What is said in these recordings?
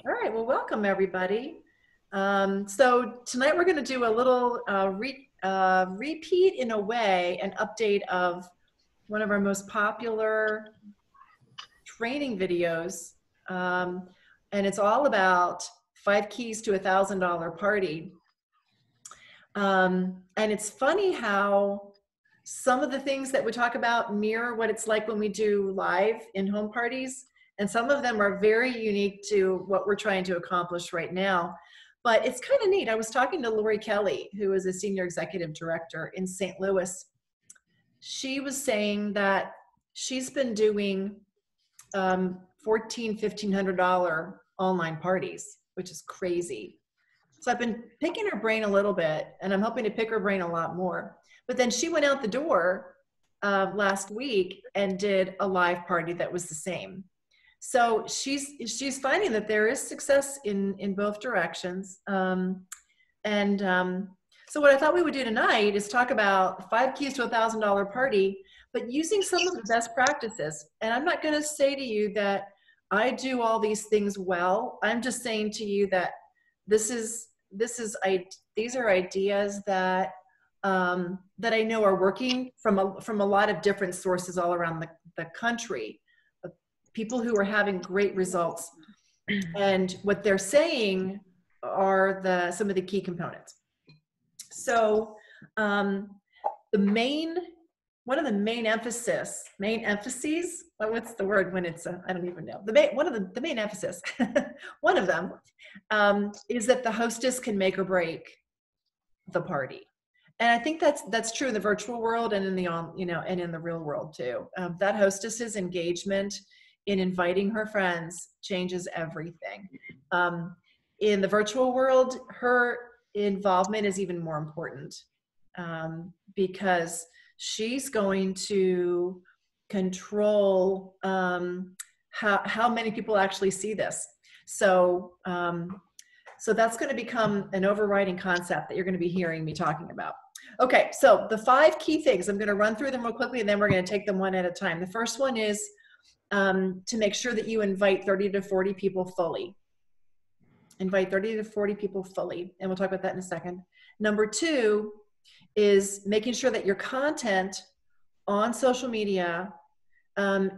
All right, well, welcome everybody. So tonight we're going to do a little repeat in a way, an update of one of our most popular training videos. And it's all about 5 keys to $1,000 party. And it's funny how some of the things that we talk about mirror what it's like when we do live in-home parties. And some of them are very unique to what we're trying to accomplish right now. But it's kind of neat. I was talking to Lori Kelly, who is a senior executive director in St. Louis. She was saying that she's been doing $1,400, $1,500 online parties, which is crazy. So I've been picking her brain a little bit, and I'm hoping to pick her brain a lot more. But then she went out the door last week and did a live party that was the same. So she's finding that there is success in both directions. So what I thought we would do tonight is talk about 5 keys to $1,000 party, but using some of the best practices. And I'm not going to say to you that I do all these things well. I'm just saying to you that these are ideas that that I know are working from a lot of different sources all around the country. People who are having great results, and what they're saying are some of the key components. So one of the main emphases, what's the word when it's I don't even know, the main emphasis one of them is that the hostess can make or break the party. And I think that's true in the virtual world and in and in the real world too. That hostess's engagement in inviting her friends changes everything. In the virtual world, her involvement is even more important because she's going to control how many people actually see this. So that's going to become an overriding concept that you're going to be hearing me talking about. Okay, so the 5 key things, I'm going to run through them real quickly, and then we're going to take them one at a time. The first one is to make sure that you invite 30 to 40 people fully. Invite 30 to 40 people fully, and we'll talk about that in a second. Number 2 is making sure that your content on social media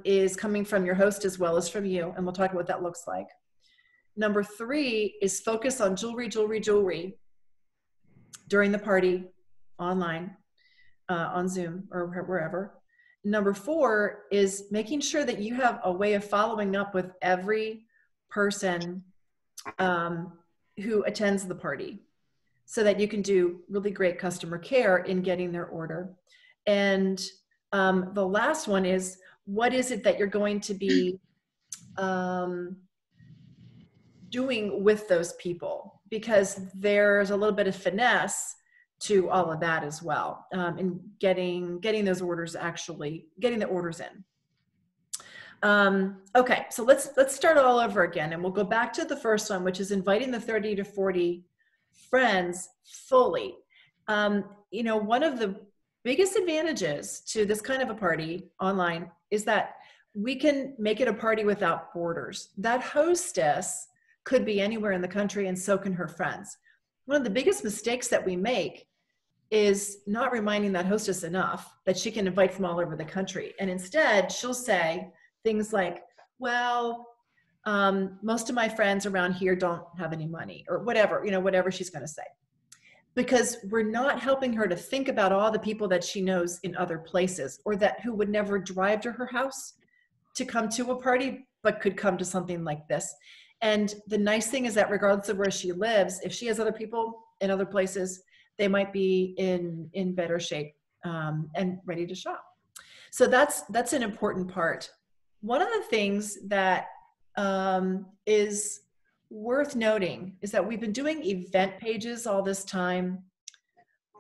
is coming from your host as well as from you, and we'll talk about what that looks like. Number 3 is focus on jewelry during the party, online, on Zoom or wherever. Number 4 is making sure that you have a way of following up with every person who attends the party so that you can do really great customer care in getting their order. And the last one is, what is it that you're going to be doing with those people? Because there's a little bit of finesse to all of that as well, in getting those orders, actually getting the orders in. Okay, so let's start all over again, and we'll go back to the first one, which is inviting the 30 to 40 friends fully. One of the biggest advantages to this kind of a party online is that we can make it a party without borders. That hostess could be anywhere in the country, and so can her friends. One of the biggest mistakes that we make is not reminding that hostess enough that she can invite from all over the country. And instead, she'll say things like, well, most of my friends around here don't have any money, or whatever she's going to say. Because we're not helping her to think about all the people that she knows in other places, or who would never drive to her house to come to a party, but could come to something like this. And the nice thing is that regardless of where she lives, if she has other people in other places, they might be in better shape and ready to shop. So that's an important part. One of the things that is worth noting is that we've been doing event pages all this time.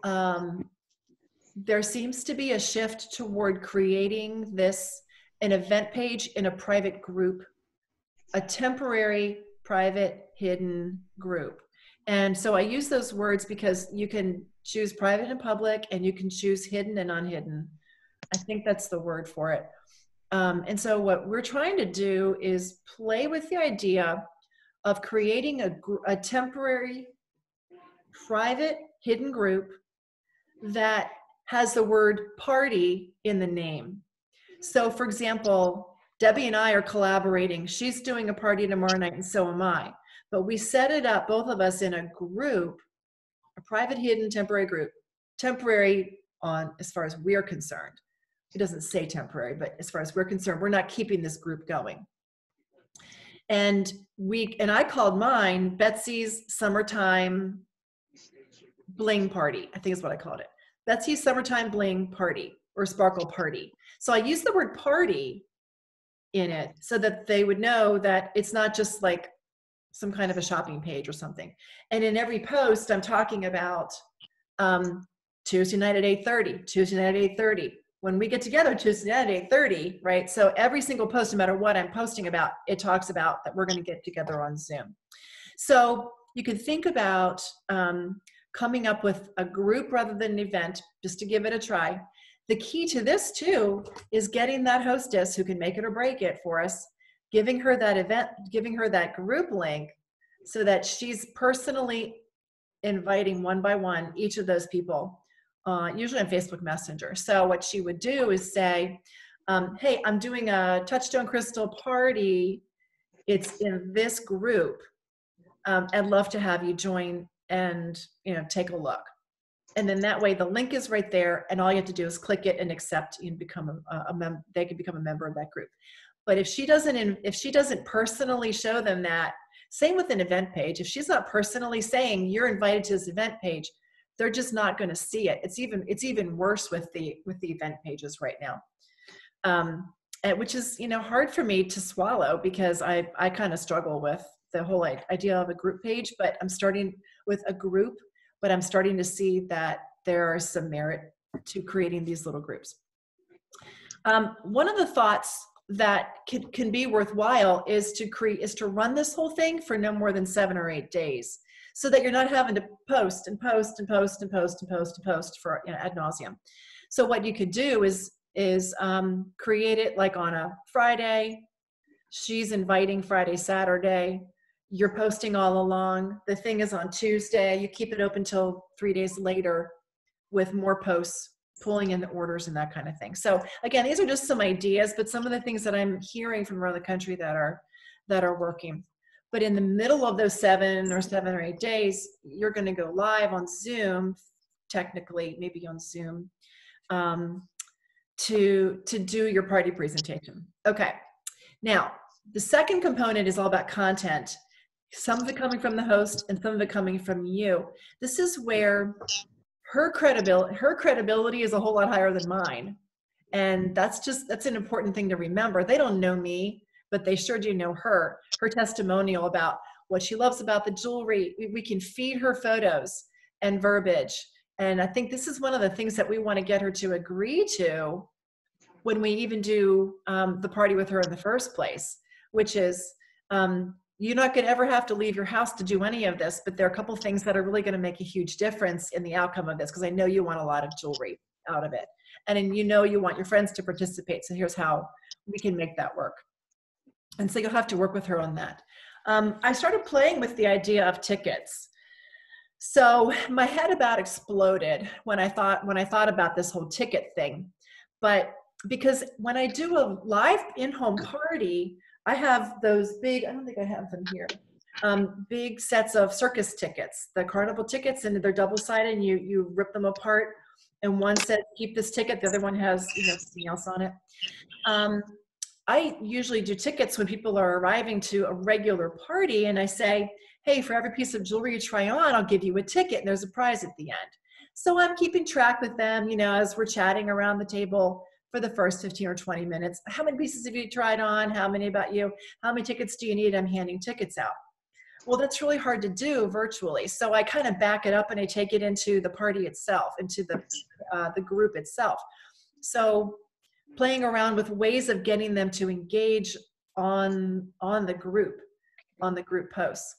There seems to be a shift toward creating an event page in a private group, a temporary, private, hidden group. And so I use those words because you can choose private and public, and you can choose hidden and unhidden. I think that's the word for it. And so what we're trying to do is play with the idea of creating a temporary, private, hidden group that has the word party in the name. So for example, Debbie and I are collaborating. She's doing a party tomorrow night and so am I. But we set it up, both of us, in a group, a private, hidden, temporary group. Temporary on as far as we're concerned. It doesn't say temporary, but as far as we're concerned, we're not keeping this group going. And I called mine Betsey's Summertime Bling Party, I think is what I called it. Betsey's Summertime Bling Party, or Sparkle Party. So I used the word party in it so that they would know that it's not just like some kind of a shopping page or something. And in every post, I'm talking about Tuesday night at 8:30, Tuesday night at 8:30. When we get together Tuesday night at 8:30, right? So every single post, no matter what I'm posting about, it talks about that we're going to get together on Zoom. So you can think about coming up with a group rather than an event, just to give it a try. The key to this too is getting that hostess who can make it or break it for us, giving her that event, giving her that group link so that she's personally inviting one by one each of those people, usually on Facebook Messenger. So what she would do is say, hey, I'm doing a Touchstone Crystal party. It's in this group. I'd love to have you join and take a look. And then that way the link is right there, and all you have to do is click it and accept and become they can become a member of that group. But if she doesn't personally show them that, same with an event page, if she's not personally saying you're invited to this event page, they're just not going to see it. It's even worse with the event pages right now, which is hard for me to swallow, because I kind of struggle with the whole idea of a group page. But I'm starting with a group, but I'm starting to see that there are some merit to creating these little groups. One of the thoughts that can be worthwhile is to run this whole thing for no more than 7 or 8 days, so that you're not having to post and post and post and post and post and post for ad nauseum. So what you could do is create it like on a Friday. She's inviting Friday, Saturday. You're posting all along. The thing is on Tuesday. You keep it open till 3 days later with more posts, pulling in the orders and that kind of thing. So again, these are just some ideas, but some of the things that I'm hearing from around the country that are working. But in the middle of those 7 or 8 days, you're going to go live on Zoom, technically, maybe on Zoom, to do your party presentation. Okay. Now, the second component is all about content. Some of it coming from the host and some of it coming from you. This is where her credibility is a whole lot higher than mine. And that's an important thing to remember. They don't know me, but they sure do know her testimonial about what she loves about the jewelry. We can feed her photos and verbiage. And I think this is one of the things that we want to get her to agree to when we even do the party with her in the first place, which is you're not going to ever have to leave your house to do any of this, but there are a couple things that are really going to make a huge difference in the outcome of this, because I know you want a lot of jewelry out of it. And then you want your friends to participate. So here's how we can make that work. And so you'll have to work with her on that. I started playing with the idea of tickets. So my head about exploded when I thought about this whole ticket thing. But because when I do a live in-home party, I have those big, I don't think I have them here, big sets of circus tickets, the carnival tickets, and they're double-sided, and you rip them apart. And one says, keep this ticket. The other one has something else on it. I usually do tickets when people are arriving to a regular party, and I say, hey, for every piece of jewelry you try on, I'll give you a ticket, and there's a prize at the end. So I'm keeping track with them, as we're chatting around the table for the first 15 or 20 minutes. How many pieces have you tried on? How many about you? How many tickets do you need? I'm handing tickets out. Well, that's really hard to do virtually. So I kind of back it up and I take it into the party itself, into the group itself. So playing around with ways of getting them to engage on the group posts,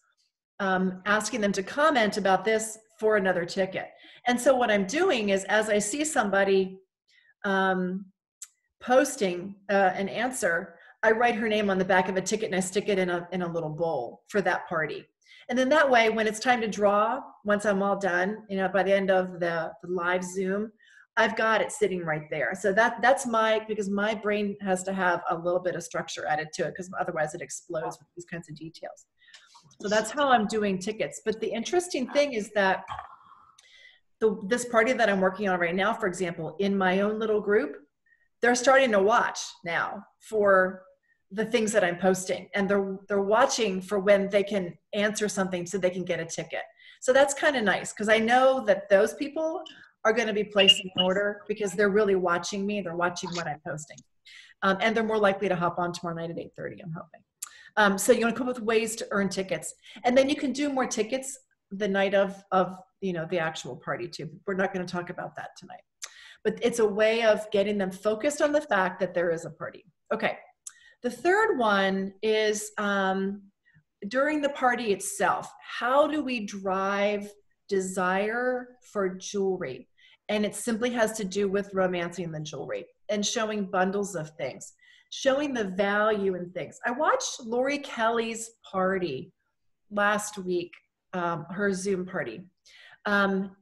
asking them to comment about this for another ticket. And so what I'm doing is, as I see somebody posting an answer, I write her name on the back of a ticket and I stick it in a little bowl for that party. And then that way, when it's time to draw, once I'm all done, you know, by the end of the live Zoom, I've got it sitting right there. So that's because my brain has to have a little bit of structure added to it, because otherwise it explodes with these kinds of details. So that's how I'm doing tickets. But the interesting thing is that this party that I'm working on right now, for example, in my own little group, they're starting to watch now for the things that I'm posting, and they're watching for when they can answer something so they can get a ticket. So that's kind of nice, because I know that those people are going to be placing an order because they're really watching me. They're watching what I'm posting. And they're more likely to hop on tomorrow night at 8:30, I'm hoping. So you want to come up with ways to earn tickets. And then you can do more tickets the night of you know, the actual party too. We're not going to talk about that tonight. But it's a way of getting them focused on the fact that there is a party. Okay. The third one is during the party itself, how do we drive desire for jewelry? And it simply has to do with romancing the jewelry and showing bundles of things, showing the value in things. I watched Lori Kelly's party last week, her Zoom party.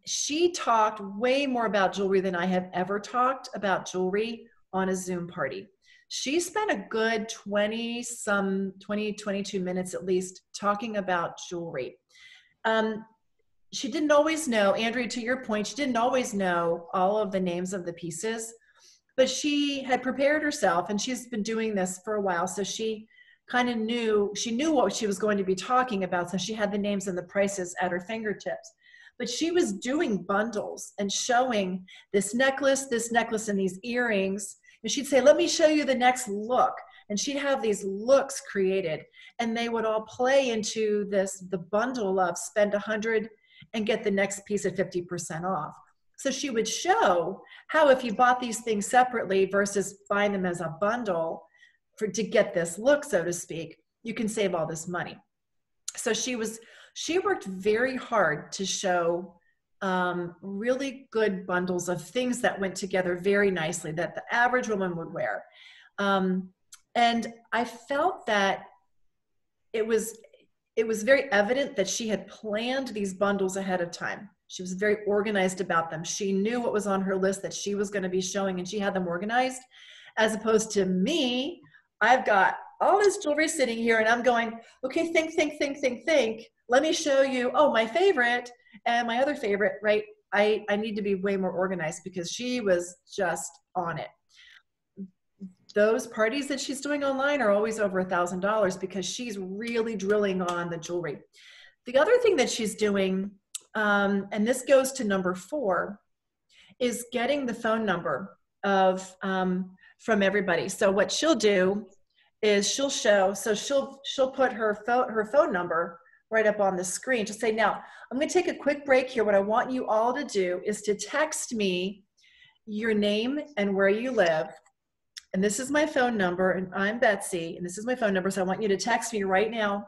She talked way more about jewelry than I have ever talked about jewelry on a Zoom party. She spent a good 22 minutes at least talking about jewelry. She didn't always know, Andrea, to your point, she didn't always know all of the names of the pieces, but she had prepared herself, and she's been doing this for a while. So she kind of knew what she was going to be talking about. So she had the names and the prices at her fingertips. But she was doing bundles and showing this necklace, and these earrings. And she'd say, let me show you the next look. And she'd have these looks created, and they would all play into the bundle of spend $100 and get the next piece at 50% off. So she would show how if you bought these things separately versus buying them as a bundle to get this look, so to speak, you can save all this money. So she worked very hard to show really good bundles of things that went together very nicely that the average woman would wear. And I felt that it was very evident that she had planned these bundles ahead of time. She was very organized about them. She knew what was on her list that she was going to be showing, and she had them organized, as opposed to me. I've got all this jewelry sitting here, and I'm going, okay, think. Let me show you, oh, my favorite and my other favorite, right? I need to be way more organized, because she was just on it. Those parties that she's doing online are always over $1,000 because she's really drilling on the jewelry. The other thing that she's doing, and this goes to number 4, is getting the phone number of from everybody. So what she'll do is she'll put her phone number right up on the screen to say, now I'm going to take a quick break here. What I want you all to do is to text me your name and where you live. And this is my phone number, and I'm Betsy, and this is my phone number. So I want you to text me right now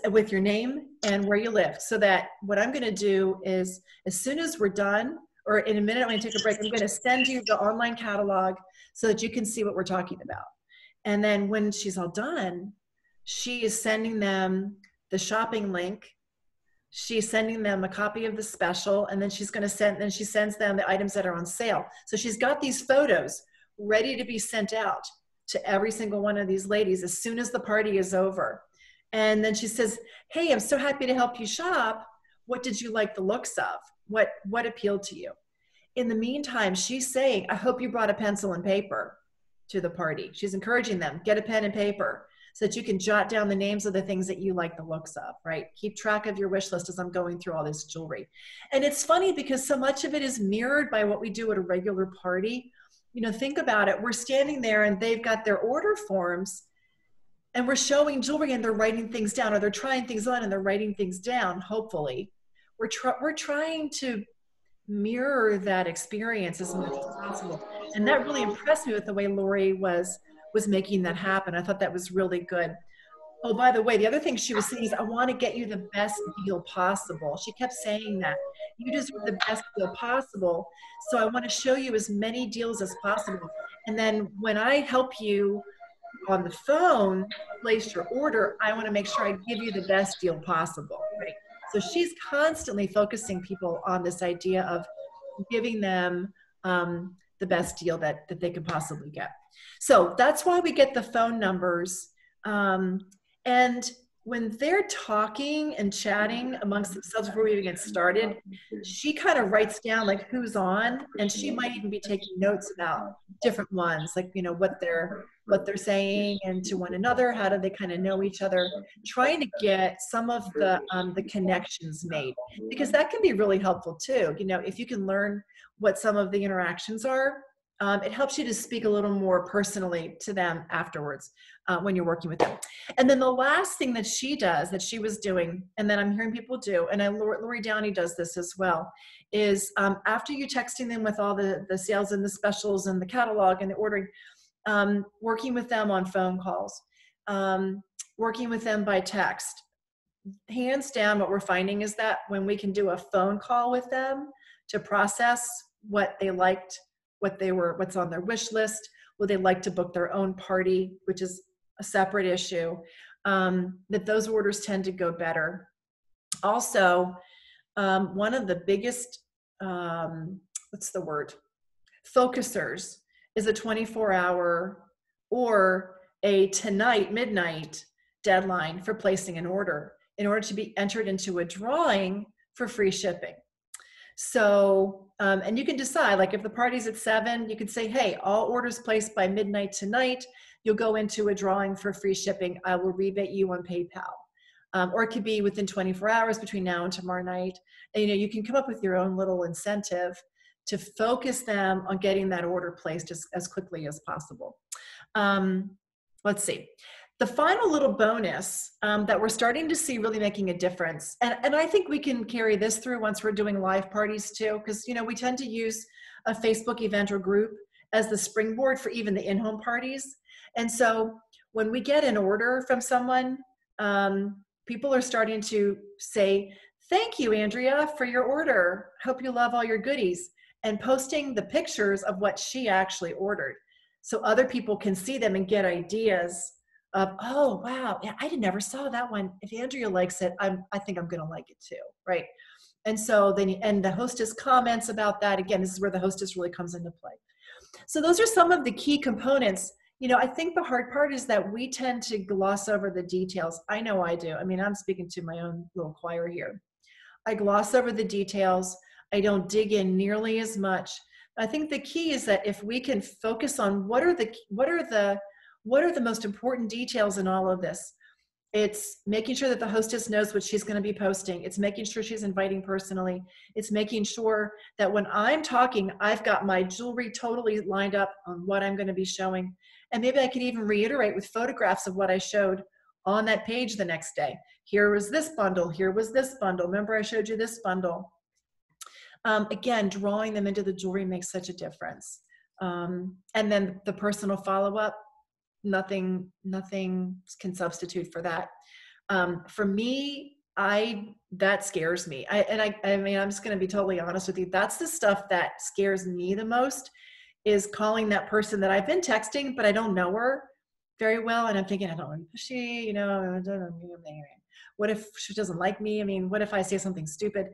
with your name and where you live, so that what I'm going to do is, as soon as we're done, or in a minute, I'm going to take a break, I'm going to send you the online catalog so that you can see what we're talking about. And then when she's all done, she is sending them the shopping link. She's sending them a copy of the special, and then she sends them the items that are on sale. So she's got these photos ready to be sent out to every single one of these ladies as soon as the party is over. And then she says, hey, I'm so happy to help you shop. What did you like the looks of? What appealed to you? In the meantime, she's saying, I hope you brought a pencil and paper to the party. She's encouraging them, get a pen and paper so that you can jot down the names of the things that you like the looks of, right? Keep track of your wish list as I'm going through all this jewelry. And it's funny because so much of it is mirrored by what we do at a regular party. You know, think about it. We're standing there and they've got their order forms, and we're showing jewelry and they're writing things down, or they're trying things on and they're writing things down, hopefully. We're trying to mirror that experience as much as possible. And that really impressed me with the way Lori was making that happen. I thought that was really good. Oh, by the way, the other thing she was saying is, I want to get you the best deal possible. She kept saying that. You deserve the best deal possible. So I want to show you as many deals as possible. And then when I help you on the phone place your order, I want to make sure I give you the best deal possible, right? So she's constantly focusing people on this idea of giving them the best deal that they could possibly get. So that's why we get the phone numbers. And when they're talking and chatting amongst themselves before we even get started, she kind of writes down like who's on, and she might even be taking notes about different ones, like what they're saying and to one another, how do they kind of know each other, trying to get some of the connections made, because that can be really helpful too. If you can learn what some of the interactions are, it helps you to speak a little more personally to them afterwards when you're working with them. And then the last thing that she does, that she was doing, and then I'm hearing people do, and Lori Downey does this as well, is after you texting them with all the sales and the specials and the catalog and the ordering, working with them on phone calls, working with them by text. Hands down, what we're finding is that when we can do a phone call with them to process what they liked, what's on their wish list, would they like to book their own party, which is a separate issue, that those orders tend to go better. Also, one of the biggest, focusers is a 24-hour or a tonight, midnight deadline for placing an order in order to be entered into a drawing for free shipping. So, and you can decide, like if the party's at 7, you can say, hey, all orders placed by midnight tonight, you'll go into a drawing for free shipping. I will rebate you on PayPal. Or it could be within 24 hours between now and tomorrow night. And, you can come up with your own little incentive to focus them on getting that order placed as quickly as possible. Let's see. The final little bonus that we're starting to see really making a difference, and I think we can carry this through once we're doing live parties too, because we tend to use a Facebook event or group as the springboard for even the in-home parties. And so when we get an order from someone, people are starting to say, thank you, Andrea, for your order. Hope you love all your goodies, and posting the pictures of what she actually ordered, so other people can see them and get ideas of, oh, wow, yeah, I never saw that one. If Andrea likes it, I think I'm going to like it too, right? And so then, and the hostess comments about that. Again, this is where the hostess really comes into play. So those are some of the key components. I think the hard part is that we tend to gloss over the details. I know I do. I mean, I'm speaking to my own little choir here. I gloss over the details. I don't dig in nearly as much. I think the key is that if we can focus on what are the most important details in all of this, it's making sure that the hostess knows what she's going to be posting. It's making sure she's inviting personally. It's making sure that when I'm talking, I've got my jewelry totally lined up on what I'm going to be showing. And maybe I could even reiterate with photographs of what I showed on that page the next day. Here was this bundle. Here was this bundle. Remember, I showed you this bundle. Again, drawing them into the jewelry makes such a difference. And then the personal follow-up, nothing can substitute for that. For me, that scares me. I mean, I'm just going to be totally honest with you. That's the stuff that scares me the most, is calling that person that I've been texting, but I don't know her very well. And I'm thinking, I don't know, she, what if she doesn't like me? I mean, what if I say something stupid?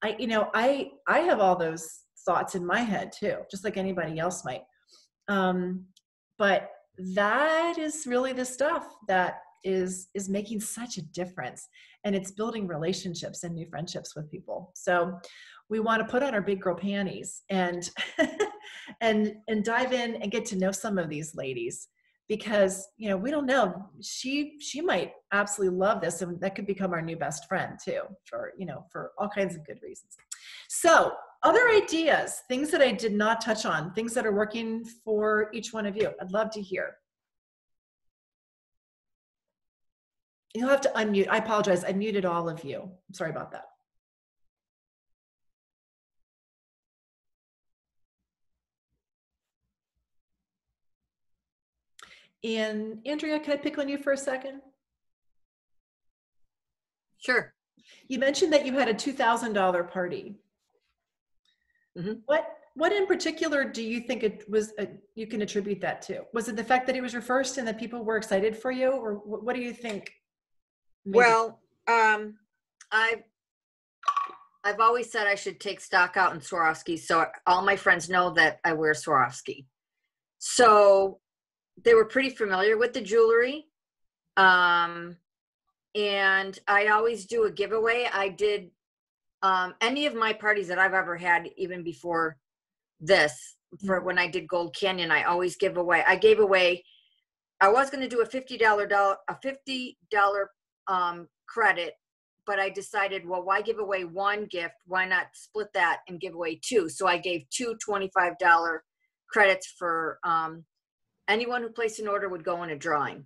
I have all those thoughts in my head too, just like anybody else might. But that is really the stuff that is making such a difference, and it's building relationships and new friendships with people. So we want to put on our big girl panties and and dive in and get to know some of these ladies, because we don't know, she might absolutely love this, and that could become our new best friend too, for all kinds of good reasons. So other ideas, things that I did not touch on, things that are working for each one of you, I'd love to hear. You'll have to unmute. I apologize, I muted all of you. I'm sorry about that. And Andrea, can I pick on you for a second? Sure. You mentioned that you had a $2,000 party. Mm-hmm. What in particular do you think it was, you can attribute that to? Was it the fact that it was your first and that people were excited for you, or what do you think? Well, I've always said I should take stock out in Swarovski, so all my friends know that I wear Swarovski. So they were pretty familiar with the jewelry. And I always do a giveaway. I did any of my parties that I've ever had, even before this, for when I did Gold Canyon, I always give away. I gave away, I was going to do a $50 credit, but I decided, well, why give away one gift? Why not split that and give away two? So I gave two $25 credits for anyone who placed an order would go in a drawing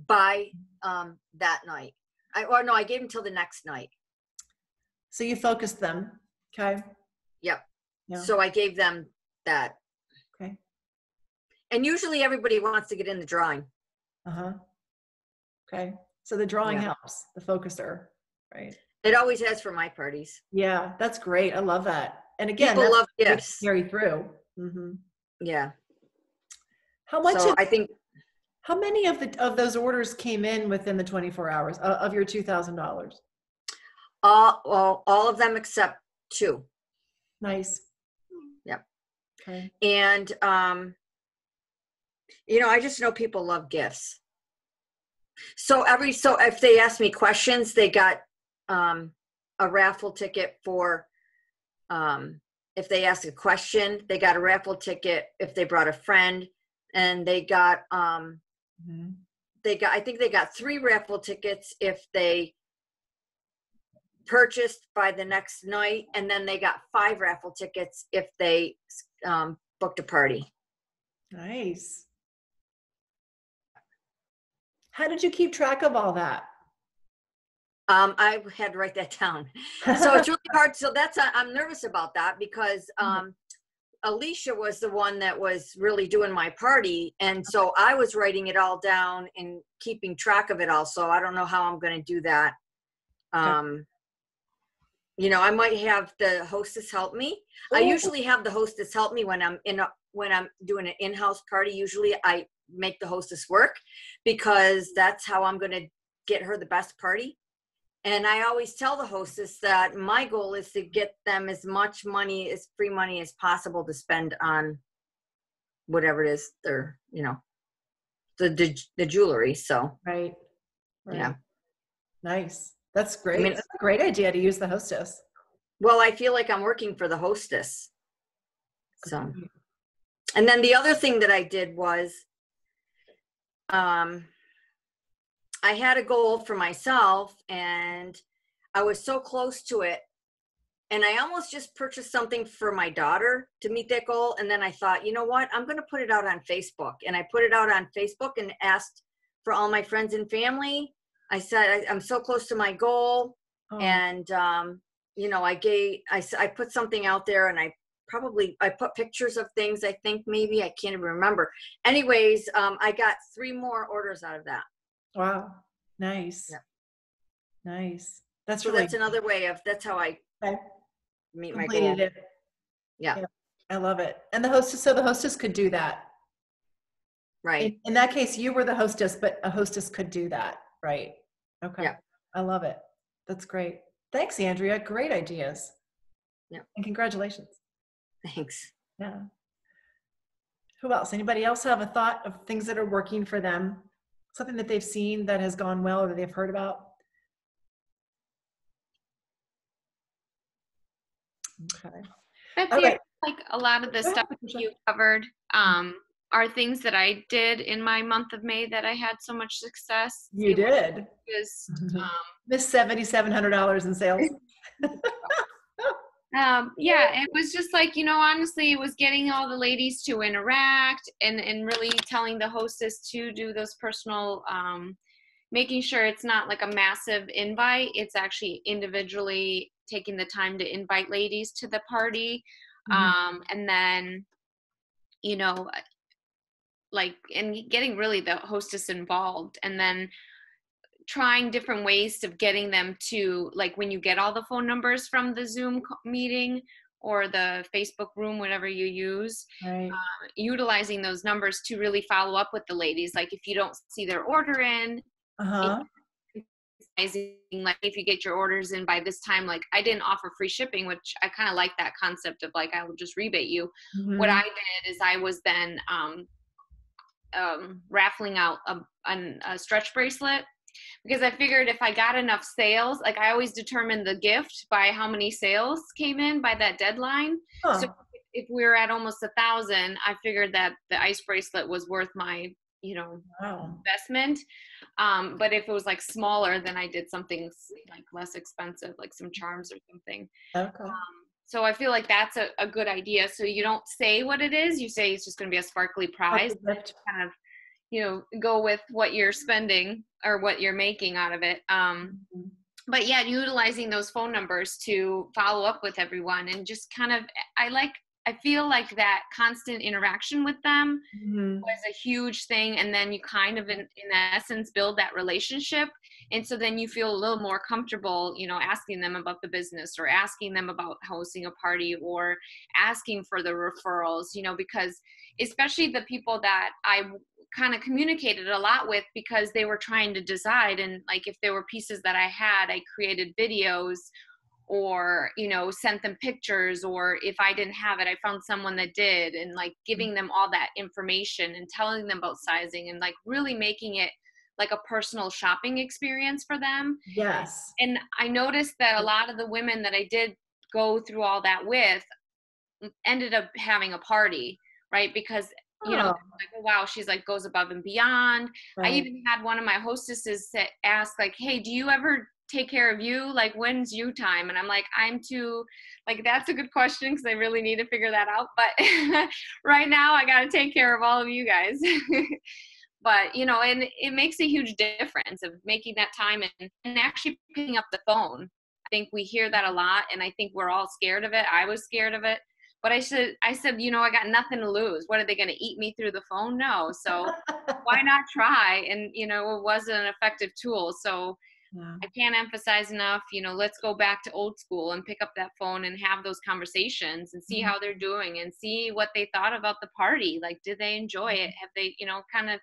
by that night. I gave them till the next night. So you focused them. Okay. Yep. Yeah. So I gave them that. Okay. And usually everybody wants to get in the drawing. Uh-huh. Okay. So the drawing helps, the focuser, right? It always has for my parties. Yeah, that's great. I love that. And again, people love gifts. Carry through. Mm-hmm. Yeah. How much? So I think. How many of those orders came in within the 24 hours of your $2,000? All of them except two. Nice. Yep. Okay. And I just know people love gifts. So if they ask me questions, they got a raffle ticket for. If they ask a question, they got a raffle ticket. If they brought a friend, and they got I think they got 3 raffle tickets if they purchased by the next night, and then they got 5 raffle tickets if they booked a party. Nice. How did you keep track of all that? I had to write that down. So it's really hard. So I'm nervous about that because Alicia was the one that was really doing my party. And so I was writing it all down and keeping track of it all. So I don't know how I'm going to do that. I might have the hostess help me. Ooh. I usually have the hostess help me when I'm doing an in-house party. Usually I make the hostess work because that's how I'm going to get her the best party. And I always tell the hostess that my goal is to get them as much money, as free money as possible to spend on whatever it is they're, the jewelry. So, right. Yeah. Nice. That's great. I mean, that's a great idea to use the hostess. Well, I feel like I'm working for the hostess. So, and then the other thing that I did was, I had a goal for myself and I was so close to it. And I almost just purchased something for my daughter to meet that goal. And then I thought, you know what, I'm going to put it out on Facebook. And I put it out on Facebook and asked for all my friends and family. I said, I'm so close to my goal. Oh. And, I put something out there and I put pictures of things. I think maybe, I can't even remember. Anyways, I got 3 more orders out of that. Wow. Nice. Yeah. Nice. That's another way that's how I meet my goal. It. Yeah. I love it. And the hostess could do that. Right. In that case, you were the hostess, but a hostess could do that. Right. Okay. Yeah. I love it. That's great. Thanks, Andrea. Great ideas. Yeah. And congratulations. Thanks. Yeah. Who else? Anybody else have a thought of things that are working for them? Something that they've seen that has gone well or that they've heard about? Okay. Betsey, right. Like a lot of the stuff you covered are things that I did in my month of May that I had so much success. You did. Just missed $7,700 in sales. It was just like, honestly, it was getting all the ladies to interact and really telling the hostess to do those personal, making sure it's not like a massive invite. It's actually individually taking the time to invite ladies to the party. And then, and getting really the hostess involved. And then trying different ways of getting them to, like, when you get all the phone numbers from the Zoom meeting or the Facebook room, whatever you use, Right. utilizing those numbers to really follow up with the ladies. Like, if you don't see their order in, Uh-huh. like, if you get your orders in by this time, like, I didn't offer free shipping, which I kind of like that concept of, like, I will just rebate you. What I did is I was then raffling out a stretch bracelet, because I figured if I got enough sales, like, I always determined the gift by how many sales came in by that deadline. Huh. So if we were at almost 1,000, I figured that the ice bracelet was worth my, Wow. investment. But if it was like smaller, then I did something like less expensive, like some charms or something. Okay. So I feel like that's a good idea. So you don't say what it is, you say it's just going to be a sparkly prize, Gift. kind of, go with what you're spending or what you're making out of it. But yeah, utilizing those phone numbers to follow up with everyone, and just kind of, I feel like that constant interaction with them was a huge thing. And then you kind of, in essence, build that relationship. And so then you feel a little more comfortable, asking them about the business, or asking them about hosting a party, or asking for the referrals, because especially the people that I kind of communicated a lot with, because they were trying to decide. And like, if there were pieces that I had, I created videos, or sent them pictures, or if I didn't have it, I found someone that did, and like giving them all that information and telling them about sizing, and like really making it like a personal shopping experience for them. Yes. And I noticed that a lot of the women that I did go through all that with ended up having a party, right? Because like, oh, wow, she's like goes above and beyond. Right. I even had one of my hostesses ask, like, hey, do you ever take care of you? Like, when's you time? And I'm like, I'm too, like, that's a good question, because I really need to figure that out. But right now I got to take care of all of you guys. But, and it makes a huge difference of making that time and actually picking up the phone. I think we hear that a lot, and I think we're all scared of it. I was scared of it. But I said, I got nothing to lose. What, are they going to eat me through the phone? No. So why not try? And, it was an effective tool. So yeah. I can't emphasize enough, let's go back to old school and pick up that phone and have those conversations and see how they're doing, and see what they thought about the party. Like, did they enjoy it? Have they, kind of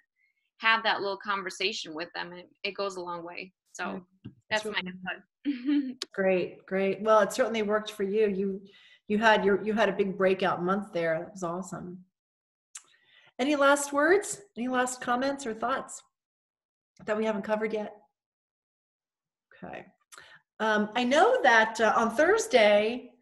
have that little conversation with them. It goes a long way. So that's my input. Great. Well, it certainly worked for you. You had a big breakout month there. That was awesome. Any last words? Any last comments or thoughts that we haven't covered yet? Okay. I know that on Thursday,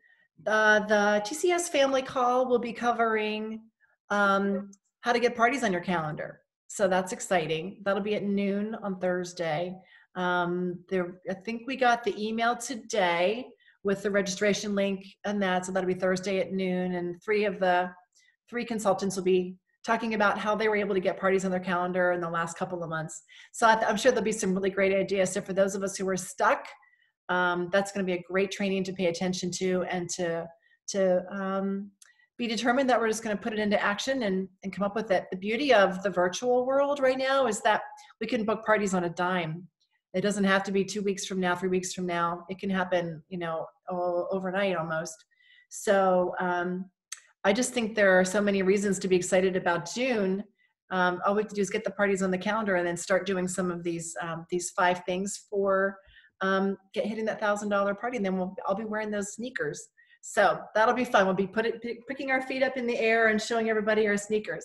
the TCS family call will be covering how to get parties on your calendar. So that's exciting. That'll be at noon on Thursday. I think we got the email today with the registration link and that, so that'll be Thursday at noon. And three consultants will be talking about how they were able to get parties on their calendar in the last couple of months. So I'm sure there'll be some really great ideas. So for those of us who are stuck, that's going to be a great training to pay attention to, and to be determined that we're just going to put it into action and come up with it. The beauty of the virtual world right now is that we can book parties on a dime. It doesn't have to be 2 weeks from now, 3 weeks from now. It can happen, overnight almost. So I just think there are so many reasons to be excited about June. All we have to do is get the parties on the calendar and then start doing some of these 5 things for hitting that $1,000 party. And then I'll be wearing those sneakers. So that'll be fun. We'll be picking our feet up in the air and showing everybody our sneakers.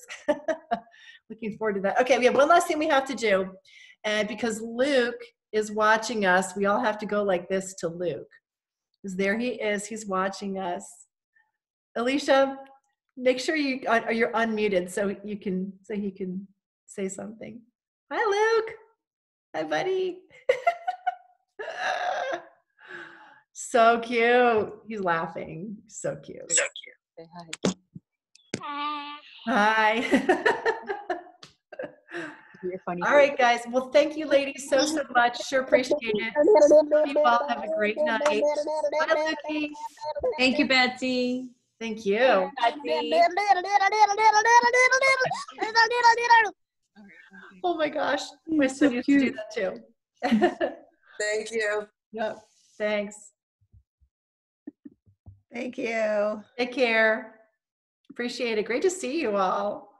Looking forward to that. Okay, we have one last thing we have to do. And because Luke is watching us, we all have to go like this to Luke. Because there he is, he's watching us. Alicia, make sure you're unmuted so he can say something. Hi, Luke. Hi, buddy. So cute. He's laughing. So cute. So cute. Say hi. Hi. You're funny. All right, guys. Well, thank you, ladies, so much. Sure appreciate it. You all have a great night. Bye, Lukey. Thank you, Betsy. Thank you. Oh my gosh. My son used to do that too. Thank you. Yep. Thanks. Thank you. Take care. Appreciate it. Great to see you all.